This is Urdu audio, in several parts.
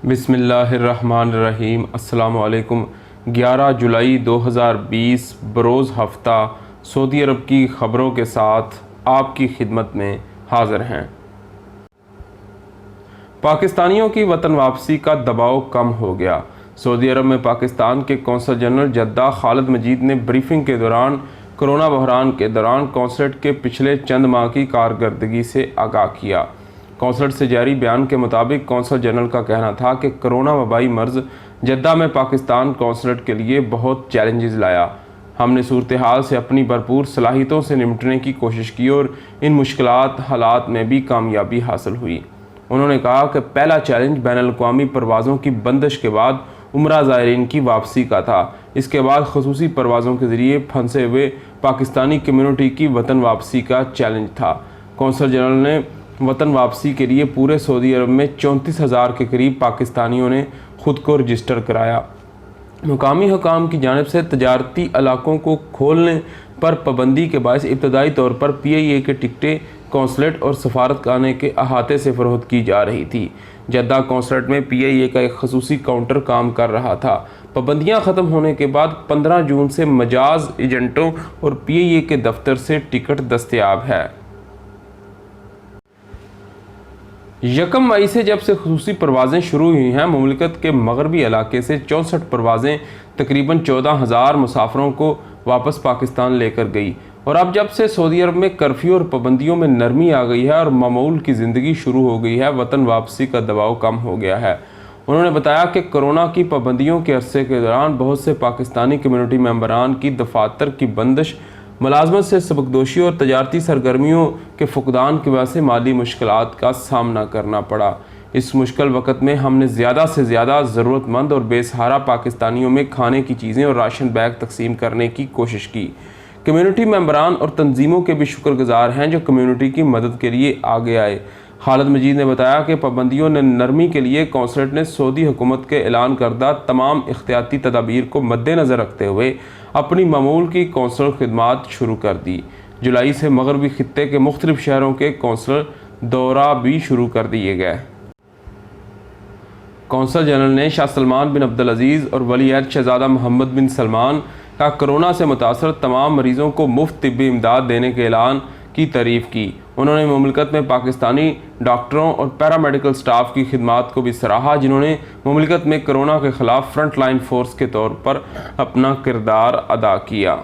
بسم اللہ الرحمن الرحیم۔ السلام علیکم۔ 11 جولائی 2020 بروز ہفتہ سعودی عرب کی خبروں کے ساتھ آپ کی خدمت میں حاضر ہیں۔ پاکستانیوں کی وطن واپسی کا دباؤ کم ہو گیا۔ سعودی عرب میں پاکستان کے قونصل جنرل جدہ خالد مجید نے بریفنگ کے دوران کرونا بحران کے دوران قونصلیٹ کے پچھلے چند ماہ کی کارکردگی سے آگاہ کیا۔ قونصلیٹ سے جاری بیان کے مطابق قونصل جنرل کا کہنا تھا کہ کرونا وبائی مرض جدہ میں پاکستان قونصلیٹ کے لیے بہت چیلنجز لایا۔ ہم نے صورتحال سے اپنی بھرپور صلاحیتوں سے نمٹنے کی کوشش کی اور ان مشکلات حالات میں بھی کامیابی حاصل ہوئی۔ انہوں نے کہا کہ پہلا چیلنج بین الاقوامی پروازوں کی بندش کے بعد عمرہ زائرین کی واپسی کا تھا۔ اس کے بعد خصوصی پروازوں کے ذریعے پھنسے ہوئے پاکستانی کمیونٹی کی وطن واپسی کا چیلنج تھا۔ قونصل جنرل نے وطن واپسی کے لیے پورے سعودی عرب میں 34,000 کے قریب پاکستانیوں نے خود کو رجسٹر کرایا۔ مقامی حکام کی جانب سے تجارتی علاقوں کو کھولنے پر پابندی کے باعث ابتدائی طور پر PIA کے ٹکٹیں قونصلیٹ اور سفارت خانے کے احاطے سے فروخت کی جا رہی تھی۔ جدہ قونصلیٹ میں PIA کا ایک خصوصی کاؤنٹر کام کر رہا تھا۔ پابندیاں ختم ہونے کے بعد 15 جون سے مجاز ایجنٹوں اور PIA کے دفتر سے ٹکٹ دستیاب ہے۔ 1 مئی سے جب سے خصوصی پروازیں شروع ہوئی ہیں، مملکت کے مغربی علاقے سے 64 پروازیں تقریباً 14,000 مسافروں کو واپس پاکستان لے کر گئی، اور اب جب سے سعودی عرب میں کرفیو اور پابندیوں میں نرمی آ گئی ہے اور معمول کی زندگی شروع ہو گئی ہے، وطن واپسی کا دباؤ کم ہو گیا ہے۔ انہوں نے بتایا کہ کرونا کی پابندیوں کے عرصے کے دوران بہت سے پاکستانی کمیونٹی ممبران کی دفاتر کی بندش، ملازمت سے سبکدوشی اور تجارتی سرگرمیوں کے فقدان کی وجہ سے مالی مشکلات کا سامنا کرنا پڑا۔ اس مشکل وقت میں ہم نے زیادہ سے زیادہ ضرورت مند اور بے سہارا پاکستانیوں میں کھانے کی چیزیں اور راشن بیگ تقسیم کرنے کی کوشش کی۔ کمیونٹی ممبران اور تنظیموں کے بھی شکر گزار ہیں جو کمیونٹی کی مدد کے لیے آگے آئے۔ خالد مجید نے بتایا کہ پابندیوں نے نرمی کے لیے قونصلیٹ نے سعودی حکومت کے اعلان کردہ تمام احتیاطی تدابیر کو مد نظر رکھتے ہوئے اپنی معمول کی قونصل خدمات شروع کر دی۔ جولائی سے مغربی خطے کے مختلف شہروں کے قونصل دورہ بھی شروع کر دیے گئے۔ قونصل جنرل نے شاہ سلمان بن عبدالعزیز اور ولی عہد شہزادہ محمد بن سلمان کا کرونا سے متاثر تمام مریضوں کو مفت طبی امداد دینے کے اعلان کی تعریف کی۔ انہوں نے مملکت میں پاکستانی ڈاکٹروں اور پیرامیڈیکل سٹاف کی خدمات کو بھی سراہا، جنہوں نے مملکت میں کرونا کے خلاف فرنٹ لائن فورس کے طور پر اپنا کردار ادا کیا۔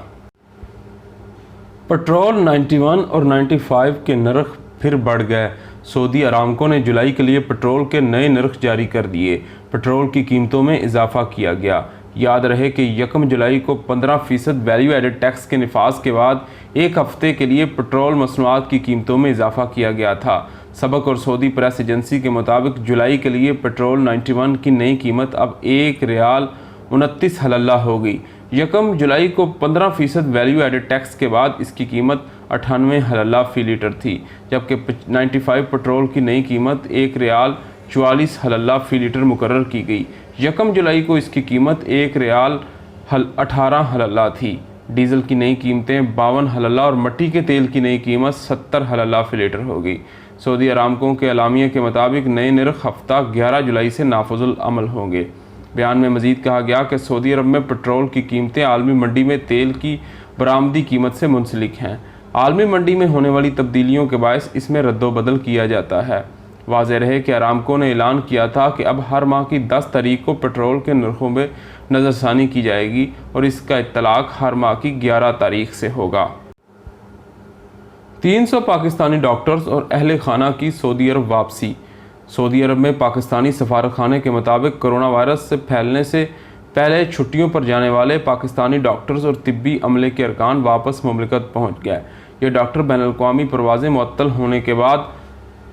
پٹرول 91 اور 95 کے نرخ پھر بڑھ گئے۔ سعودی ارامکو نے جولائی کے لیے پٹرول کے نئے نرخ جاری کر دیے۔ پٹرول کی قیمتوں میں اضافہ کیا گیا۔ یاد رہے کہ 1 جولائی کو 15% ویلیو ایڈڈ ٹیکس کے نفاذ کے بعد ایک ہفتے کے لیے پٹرول مصنوعات کی قیمتوں میں اضافہ کیا گیا تھا۔ سبق اور سعودی پریس ایجنسی کے مطابق جولائی کے لیے پٹرول 91 کی نئی قیمت اب 1 ریال 29 حلالہ ہو گئی۔ 1 جولائی کو 15% ویلیو ایڈڈ ٹیکس کے بعد اس کی قیمت 98 حلالہ فی لیٹر تھی، جبکہ 95 پٹرول کی نئی قیمت 1 ریال 44 حلالہ فی لیٹر مقرر کی گئی۔ 1 جولائی کو اس کی قیمت 1 ریال 18 حلالہ تھی۔ ڈیزل کی نئی قیمتیں 52 حلالہ اور مٹی کے تیل کی نئی قیمت 70 حلالہ فی لیٹر ہو گئی۔ سعودی ارامکو کے اعلامیہ کے مطابق نئے نرخ ہفتہ 11 جولائی سے نافذ العمل ہوں گے۔ بیان میں مزید کہا گیا کہ سعودی عرب میں پٹرول کی قیمتیں عالمی منڈی میں تیل کی برآمدی قیمت سے منسلک ہیں۔ عالمی منڈی میں ہونے والی تبدیلیوں کے باعث اس میں رد و بدل کیا جاتا ہے۔ واضح رہے کہ ارامکو نے اعلان کیا تھا کہ اب ہر ماہ کی 10 تاریخ کو پٹرول کے نرخوں میں نظر ثانی کی جائے گی اور اس کا اطلاق ہر ماہ کی 11 تاریخ سے ہوگا۔ 300 پاکستانی ڈاکٹرز اور اہل خانہ کی سعودی عرب واپسی۔ سعودی عرب میں پاکستانی سفارت خانے کے مطابق کرونا وائرس سے پھیلنے سے پہلے چھٹیوں پر جانے والے پاکستانی ڈاکٹرز اور طبی عملے کے ارکان واپس مملکت پہنچ گئے۔ یہ ڈاکٹر بین الاقوامی پروازیں معطل ہونے کے بعد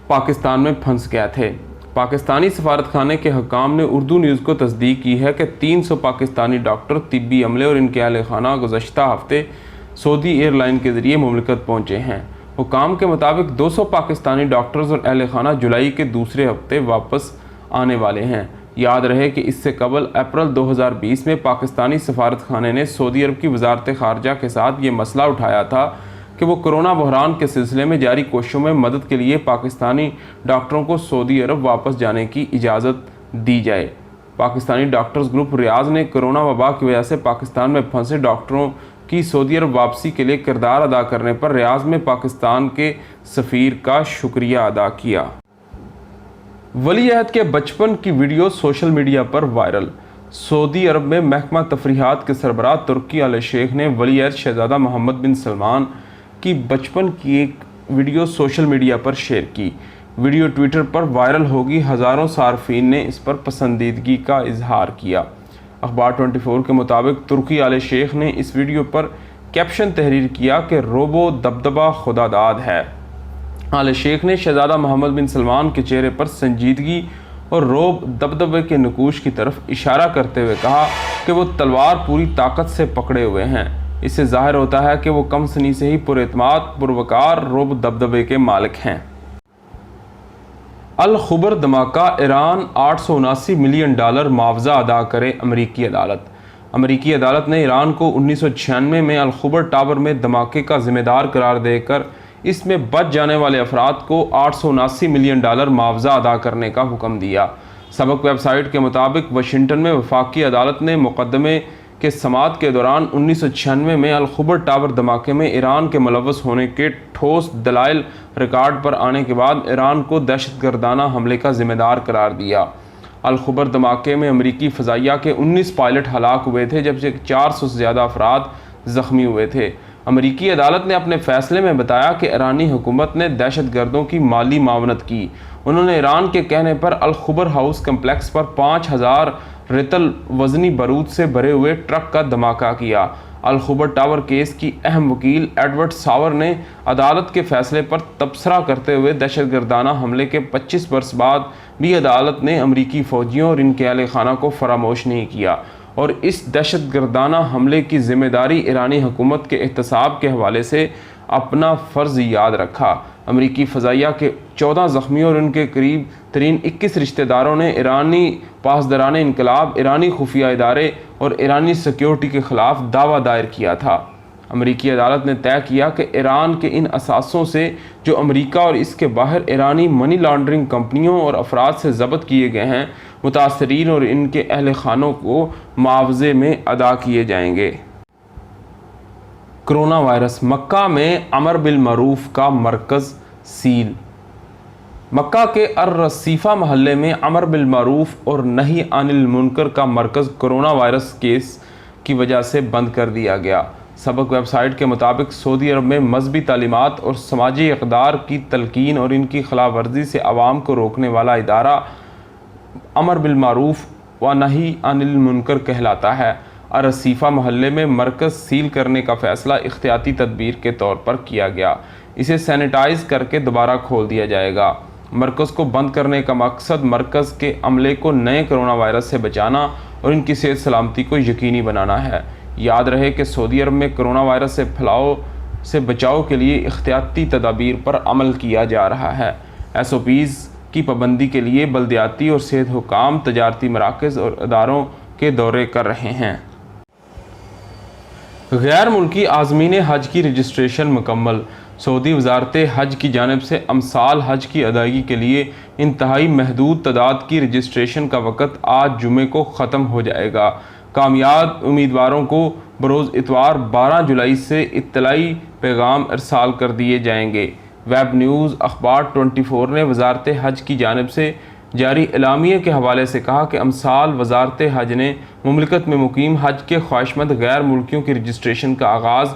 پاکستان میں پھنس گئے تھے۔ پاکستانی سفارت خانے کے حکام نے اردو نیوز کو تصدیق کی ہے کہ 300 پاکستانی ڈاکٹر، طبی عملے اور ان کے اہل خانہ گزشتہ ہفتے سعودی ایئر لائن کے ذریعے مملکت پہنچے ہیں۔ حکام کے مطابق 200 پاکستانی ڈاکٹرز اور اہل خانہ جولائی کے دوسرے ہفتے واپس آنے والے ہیں۔ یاد رہے کہ اس سے قبل اپریل 2020 میں پاکستانی سفارت خانے نے سعودی عرب کی وزارت خارجہ کے ساتھ یہ مسئلہ اٹھایا تھا کہ وہ کرونا بحران کے سلسلے میں جاری کوششوں میں مدد کے لیے پاکستانی ڈاکٹروں کو سعودی عرب واپس جانے کی اجازت دی جائے۔ پاکستانی ڈاکٹرز گروپ ریاض نے کرونا وبا کی وجہ سے پاکستان میں پھنسے ڈاکٹروں کی سعودی عرب واپسی کے لیے کردار ادا کرنے پر ریاض میں پاکستان کے سفیر کا شکریہ ادا کیا۔ ولی عہد کے بچپن کی ویڈیو سوشل میڈیا پر وائرل۔ سعودی عرب میں محکمہ تفریحات کے سربراہ ترکی آل شیخ نے ولی عہد شہزادہ محمد بن سلمان کی بچپن کی ایک ویڈیو سوشل میڈیا پر شیئر کی۔ ویڈیو ٹویٹر پر وائرل ہوگی، ہزاروں صارفین نے اس پر پسندیدگی کا اظہار کیا۔ اخبار 24 کے مطابق ترکی آل شیخ نے اس ویڈیو پر کیپشن تحریر کیا کہ روبو دبدبہ خدا داد ہے۔ آل شیخ نے شہزادہ محمد بن سلمان کے چہرے پر سنجیدگی اور روب دبدبے کے نقوش کی طرف اشارہ کرتے ہوئے کہا کہ وہ تلوار پوری طاقت سے پکڑے ہوئے ہیں۔ اس سے ظاہر ہوتا ہے کہ وہ کم سنی سے ہی پراعتماد پروقار روب دبدبے کے مالک ہیں۔ الخبر دھماکہ، ایران $879 ملین معاوضہ ادا کرے امریکی عدالت۔ امریکی عدالت نے ایران کو 1996 میں الخبر ٹاور میں دھماکے کا ذمہ دار قرار دے کر اس میں بچ جانے والے افراد کو $879 ملین معاوضہ ادا کرنے کا حکم دیا۔ سبق ویب سائٹ کے مطابق واشنگٹن میں وفاقی عدالت نے مقدمے کے سماعت کے دوران 1996 میں الخبر ٹاور دھماکے میں ایران کے ملوث ہونے کے ٹھوس دلائل ریکارڈ پر آنے کے بعد ایران کو دہشت گردانہ حملے کا ذمہ دار قرار دیا۔ الخبر دھماکے میں امریکی فضائیہ کے 19 پائلٹ ہلاک ہوئے تھے جبکہ 400 سے زیادہ افراد زخمی ہوئے تھے۔ امریکی عدالت نے اپنے فیصلے میں بتایا کہ ایرانی حکومت نے دہشت گردوں کی مالی معاونت کی۔ انہوں نے ایران کے کہنے پر الخبر ہاؤس کمپلیکس پر 5000 رطل وزنی بارود سے بھرے ہوئے ٹرک کا دھماکہ کیا۔ الخبر ٹاور کیس کی اہم وکیل ایڈورڈ ساور نے عدالت کے فیصلے پر تبصرہ کرتے ہوئے دہشت گردانہ حملے کے 25 برس بعد بھی عدالت نے امریکی فوجیوں اور ان کے اہل خانہ کو فراموش نہیں کیا اور اس دہشت گردانہ حملے کی ذمہ داری ایرانی حکومت کے احتساب کے حوالے سے اپنا فرض یاد رکھا۔ امریکی فضائیہ کے 14 زخمیوں اور ان کے قریب ترین 21 رشتہ داروں نے ایرانی پاسداران انقلاب، ایرانی خفیہ ادارے اور ایرانی سیکیورٹی کے خلاف دعویٰ دائر کیا تھا۔ امریکی عدالت نے طے کیا کہ ایران کے ان اثاثوں سے جو امریکہ اور اس کے باہر ایرانی منی لانڈرنگ کمپنیوں اور افراد سے ضبط کیے گئے ہیں، متاثرین اور ان کے اہل خانوں کو معاوضے میں ادا کیے جائیں گے۔ کرونا وائرس، مکہ میں امر بالمعروف کا مرکز سیل۔ مکہ کے الرصیفہ محلے میں امر بالمعروف اور نہی عن المنکر کا مرکز کرونا وائرس کیس کی وجہ سے بند کر دیا گیا۔ سبق ویب سائٹ کے مطابق سعودی عرب میں مذہبی تعلیمات اور سماجی اقدار کی تلقین اور ان کی خلاف ورزی سے عوام کو روکنے والا ادارہ امر بالمعروف و نہی عن المنکر کہلاتا ہے۔ الرصیفہ محلے میں مرکز سیل کرنے کا فیصلہ احتیاطی تدبیر کے طور پر کیا گیا۔ اسے سینیٹائز کر کے دوبارہ کھول دیا جائے گا۔ مرکز کو بند کرنے کا مقصد مرکز کے عملے کو نئے کرونا وائرس سے بچانا اور ان کی صحت سلامتی کو یقینی بنانا ہے۔ یاد رہے کہ سعودی عرب میں کرونا وائرس سے پھیلاؤ سے بچاؤ کے لیے احتیاطی تدابیر پر عمل کیا جا رہا ہے۔ SOPs کی پابندی کے لیے بلدیاتی اور صحت حکام تجارتی مراکز اور اداروں کے دورے کر رہے ہیں۔ غیر ملکی عازمین حج کی رجسٹریشن مکمل۔ سعودی وزارت حج کی جانب سے امسال حج کی ادائیگی کے لیے انتہائی محدود تعداد کی رجسٹریشن کا وقت آج جمعے کو ختم ہو جائے گا۔ کامیاب امیدواروں کو بروز اتوار 12 جولائی سے اطلاعی پیغام ارسال کر دیے جائیں گے۔ ویب نیوز اخبار 24 نے وزارت حج کی جانب سے جاری اعلامیے کے حوالے سے کہا کہ امسال وزارت حج نے مملکت میں مقیم حج کے خواہشمند غیر ملکیوں کی رجسٹریشن کا آغاز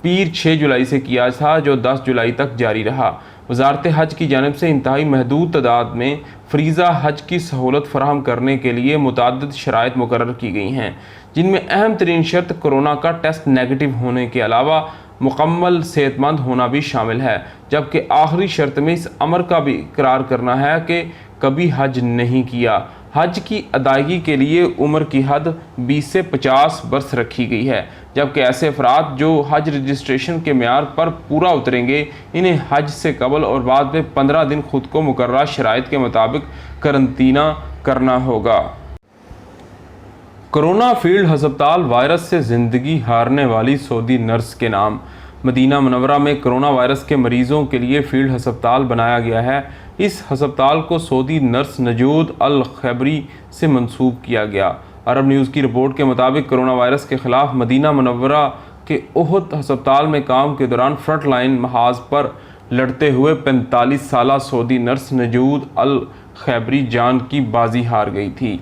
پیر 6 جولائی سے کیا تھا جو 10 جولائی تک جاری رہا۔ وزارت حج کی جانب سے انتہائی محدود تعداد میں فریضہ حج کی سہولت فراہم کرنے کے لیے متعدد شرائط مقرر کی گئی ہیں، جن میں اہم ترین شرط کورونا کا ٹیسٹ نیگیٹو ہونے کے علاوہ مکمل صحت مند ہونا بھی شامل ہے، جبکہ آخری شرط میں اس امر کا بھی اقرار کرنا ہے کہ کبھی حج نہیں کیا۔ حج کی ادائیگی کے لیے عمر کی حد 20 سے 50 برس رکھی گئی ہے، جبکہ ایسے افراد جو حج رجسٹریشن کے معیار پر پورا اتریں گے انہیں حج سے قبل اور بعد میں 15 دن خود کو مقررہ شرائط کے مطابق قرنطینہ کرنا ہوگا۔ کرونا فیلڈ ہسپتال، وائرس سے زندگی ہارنے والی سعودی نرس کے نام۔ مدینہ منورہ میں کرونا وائرس کے مریضوں کے لیے فیلڈ ہسپتال بنایا گیا ہے۔ اس ہسپتال کو سعودی نرس نجود الخیبری سے منسوب کیا گیا۔ عرب نیوز کی رپورٹ کے مطابق کرونا وائرس کے خلاف مدینہ منورہ کے احد ہسپتال میں کام کے دوران فرنٹ لائن محاذ پر لڑتے ہوئے 45 سالہ سعودی نرس نجود الخیبری جان کی بازی ہار گئی تھی۔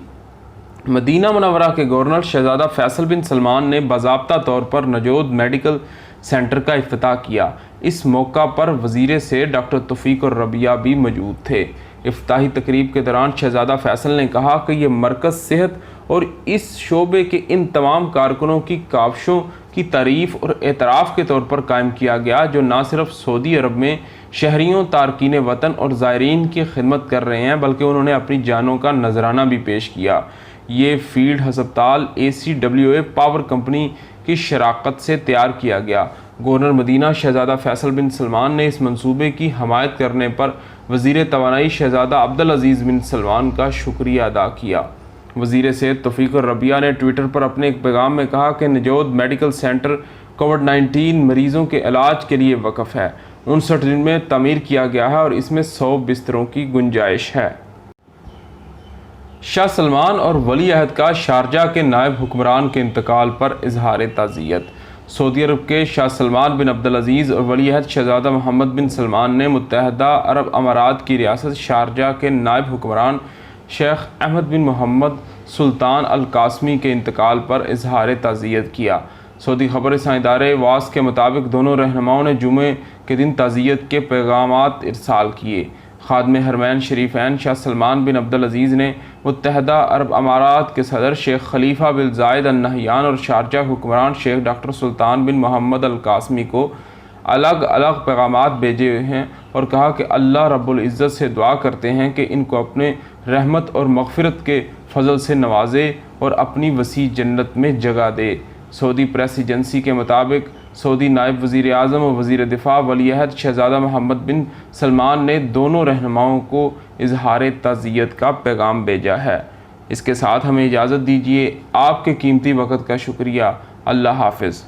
مدینہ منورہ کے گورنر شہزادہ فیصل بن سلمان نے باضابطہ طور پر نجود میڈیکل سینٹر کا افتتاح کیا۔ اس موقع پر وزیر صحت ڈاکٹر توفیق الربیع بھی موجود تھے۔ افتتاحی تقریب کے دوران شہزادہ فیصل نے کہا کہ یہ مرکز صحت اور اس شعبے کے ان تمام کارکنوں کی کاوشوں کی تعریف اور اعتراف کے طور پر قائم کیا گیا جو نہ صرف سعودی عرب میں شہریوں، تارکین وطن اور زائرین کی خدمت کر رہے ہیں بلکہ انہوں نے اپنی جانوں کا نذرانہ بھی پیش کیا۔ یہ فیلڈ ہسپتال ACWA پاور کمپنی کی شراکت سے تیار کیا گیا۔ گورنر مدینہ شہزادہ فیصل بن سلمان نے اس منصوبے کی حمایت کرنے پر وزیر توانائی شہزادہ عبدالعزیز بن سلمان کا شکریہ ادا کیا۔ وزیر صحت توفیق الربیع نے ٹویٹر پر اپنے ایک پیغام میں کہا کہ نجود میڈیکل سینٹر کووڈ-19 مریضوں کے علاج کے لیے وقف ہے، 59 دن میں تعمیر کیا گیا ہے اور اس میں 100 بستروں کی گنجائش ہے۔ شاہ سلمان اور ولی عہد کا شارجہ کے نائب حکمران کے انتقال پر اظہار تعزیت۔ سعودی عرب کے شاہ سلمان بن عبدالعزیز اور ولی عہد شہزادہ محمد بن سلمان نے متحدہ عرب امارات کی ریاست شارجہ کے نائب حکمران شیخ احمد بن محمد سلطان القاسمی کے انتقال پر اظہار تعزیت کیا۔ سعودی خبر رساں ادارے واس کے مطابق دونوں رہنماؤں نے جمعے کے دن تعزیت کے پیغامات ارسال کیے۔ خادم حرمین شریفین شاہ سلمان بن عبدالعزیز نے متحدہ عرب امارات کے صدر شیخ خلیفہ بن زائد ال نہیان اور شارجہ حکمران شیخ ڈاکٹر سلطان بن محمد القاسمی کو الگ الگ پیغامات بھیجے ہیں اور کہا کہ اللہ رب العزت سے دعا کرتے ہیں کہ ان کو اپنے رحمت اور مغفرت کے فضل سے نوازے اور اپنی وسیع جنت میں جگہ دے۔ سعودی پریس ایجنسی کے مطابق سعودی نائب وزیر اعظم اور وزیر دفاع ولی عہد شہزادہ محمد بن سلمان نے دونوں رہنماؤں کو اظہار تعزیت کا پیغام بھیجا ہے۔ اس کے ساتھ ہمیں اجازت دیجیے۔ آپ کے قیمتی وقت کا شکریہ۔ اللہ حافظ۔